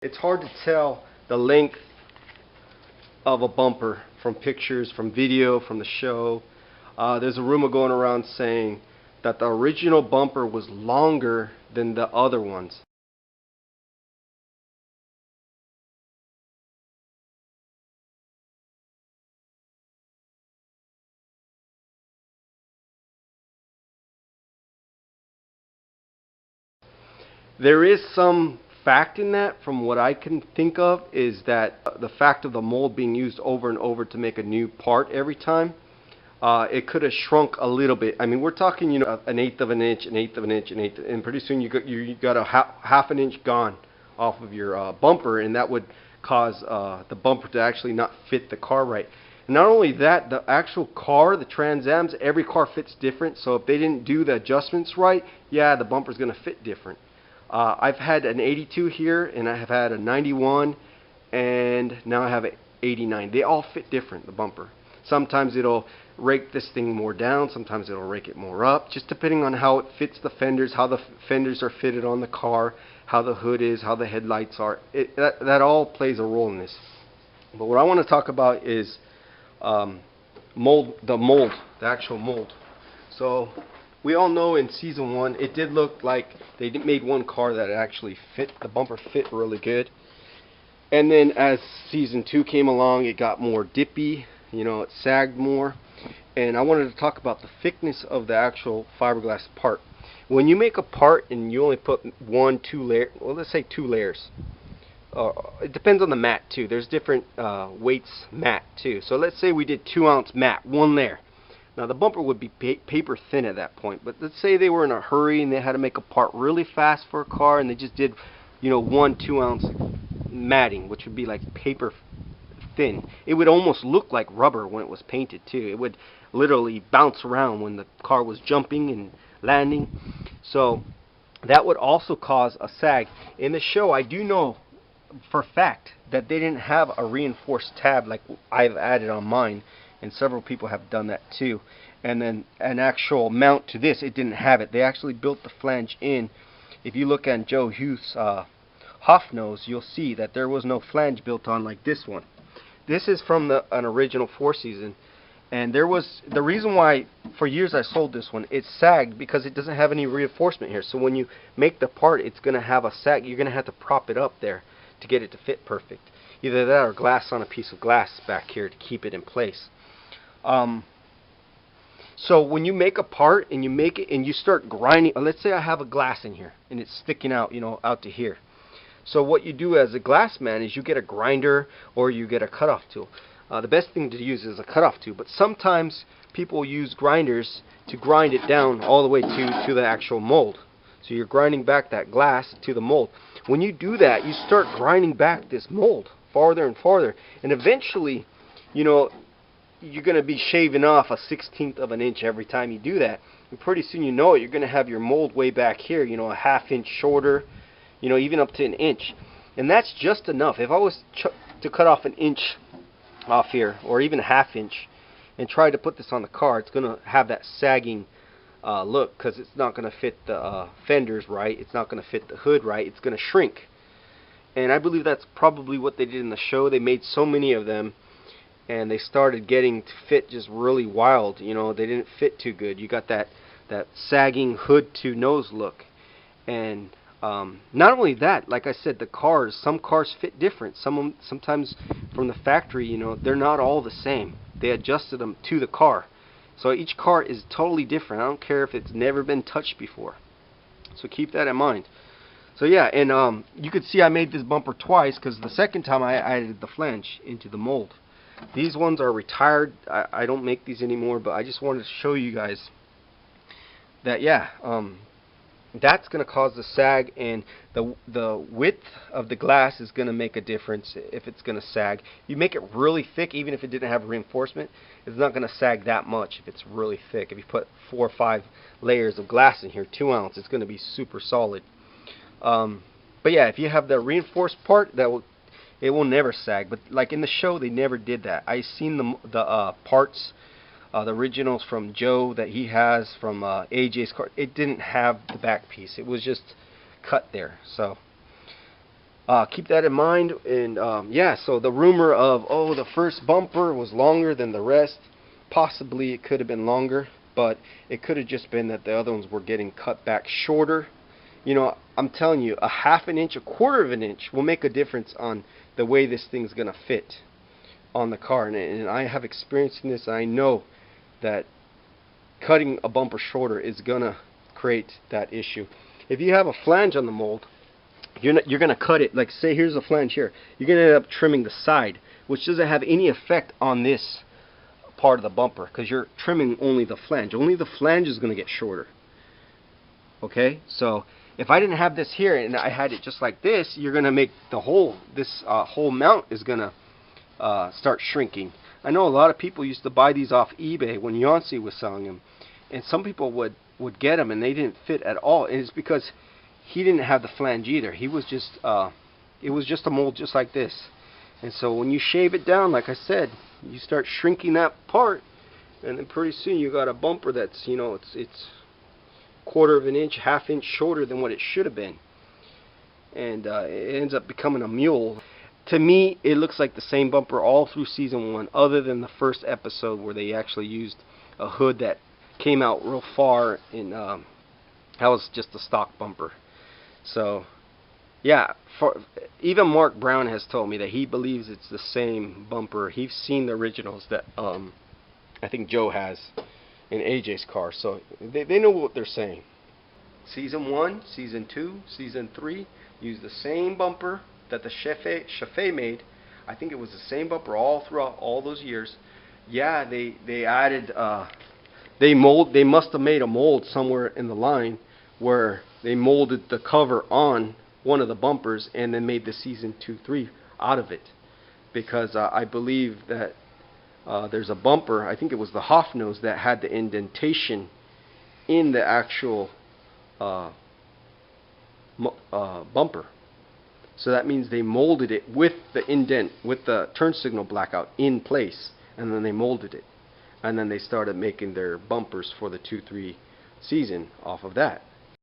It's hard to tell the length of a bumper from pictures, from video, from the show. There's a rumor going around saying that the original bumper was longer than the other ones. There is some fact in that. From what I can think of, is that the fact of the mold being used over and over to make a new part every time, it could have shrunk a little bit. I mean, we're talking, an eighth of an inch, an eighth of an inch, an eighth, and pretty soon you got a half an inch gone off of your bumper, and that would cause the bumper to actually not fit the car right. And not only that, the actual car, the Trans Ams, every car fits different. So if they didn't do the adjustments right, yeah, the bumper's going to fit different. I've had an 82 here, and I have had a 91, and now I have an 89. They all fit different, the bumper. Sometimes it'll rake this thing more down, sometimes it'll rake it more up, just depending on how it fits the fenders, how the fenders are fitted on the car, how the hood is, how the headlights are. That all plays a role in this. But what I want to talk about is the actual mold. So we all know in season 1 it did look like they made one car that actually fit, the bumper fit really good. And then as season 2 came along, it got more dippy, it sagged more. And I wanted to talk about the thickness of the actual fiberglass part. When you make a part and you only put 1, 2 layers, well, let's say 2 layers. It depends on the mat too. There's different weights mat too. So let's say we did 2-ounce mat, 1 layer. Now the bumper would be paper thin at that point, but let's say they were in a hurry and they had to make a part really fast for a car, and they just did 1 2-ounce matting, which would be like paper thin. It would almost look like rubber when it was painted too. It would literally bounce around when the car was jumping and landing. So that would also cause a sag. In the show, I do know for a fact that they didn't have a reinforced tab like I've added on mine, and several people have done that too. And then an actual mount to this, it didn't have it. They actually built the flange in. If you look at Joe Huth's Hoffnose, you'll see that there was no flange built on like this one. This is from an original 4 season, and there was the reason why for years I sold this one. It sagged because it doesn't have any reinforcement here. So when you make the part, it's going to have a sag. You're going to have to prop it up there to get it to fit perfect. Either that or glass on a piece of glass back here to keep it in place. So when you make a part and you make it and you start grinding, let's say I have a glass in here and it's sticking out, out to here. So what you do as a glass man is you get a grinder or you get a cutoff tool. The best thing to use is a cutoff tool, but sometimes people use grinders to grind it down all the way to the actual mold. So you're grinding back that glass to the mold. When you do that, you start grinding back this mold farther and farther, and eventually, you're going to be shaving off a 1/16 of an inch every time you do that. And pretty soon you're going to have your mold way back here, a ½ inch shorter, even up to an inch. And that's just enough. If I was to cut off an inch off here, or even ½ inch, and try to put this on the car, it's going to have that sagging look, because it's not going to fit the fenders right, it's not going to fit the hood right, it's going to shrink. And I believe that's probably what they did in the show. They made so many of them, and they started getting to fit just really wild. They didn't fit too good. You got that sagging hood to nose look. And not only that, like I said, some cars fit different. Sometimes from the factory, they're not all the same. They adjusted them to the car. So each car is totally different. I don't care if it's never been touched before. So keep that in mind. So yeah, and you could see I made this bumper twice, because the second time I added the flange into the mold. These ones are retired. I don't make these anymore, but I just wanted to show you guys that, yeah, that's going to cause the sag, and the width of the glass is going to make a difference if it's going to sag. You make it really thick, even if it didn't have reinforcement, it's not going to sag that much if it's really thick. If you put 4 or 5 layers of glass in here, 2 ounce, it's going to be super solid. But yeah, if you have the reinforced part, it will never sag. But like in the show, they never did that. I seen the parts, the originals from Joe that he has from AJ's car. It didn't have the back piece. It was just cut there. So keep that in mind. And yeah, so the rumor of, oh, the first bumper was longer than the rest, possibly it could have been longer, but it could have just been that the other ones were getting cut back shorter. You know, I'm telling you, a half an inch, a quarter of an inch will make a difference on the way this thing's going to fit on the car. And I have experience in this. I know that cutting a bumper shorter is going to create that issue. If you have a flange on the mold, you're going to cut it, like say here's a flange here, you're going to end up trimming the side, which doesn't have any effect on this part of the bumper, because you're trimming only the flange. Only the flange is going to get shorter. Okay, so if I didn't have this here and I had it just like this, you're going to make the whole, this whole mount is going to start shrinking. I know a lot of people used to buy these off eBay when Yancey was selling them, and some people would get them and they didn't fit at all. And it's because he didn't have the flange either. He was just it was just a mold just like this. And so when you shave it down, like I said, you start shrinking that part, and then pretty soon you got a bumper that's, you know, it's quarter of an inch, half inch shorter than what it should have been, and it ends up becoming a mule. To me, it looks like the same bumper all through season 1, other than the first episode where they actually used a hood that came out real far, and that was just a stock bumper. So yeah, even Mark Brown has told me that he believes it's the same bumper. He's seen the originals that I think Joe has in AJ's car, so they know what they're saying. Season 1, Season 2, Season 3 used the same bumper that the Chaffee made. I think it was the same bumper all throughout all those years. Yeah, they added they must have made a mold somewhere in the line where they molded the cover on one of the bumpers and then made the Season 2, 3 out of it, because I believe that there's a bumper, I think it was the Hoffnose, that had the indentation in the actual bumper. So that means they molded it with the indent, with the turn signal blackout in place, and then they molded it. And then they started making their bumpers for the 2, 3 season off of that.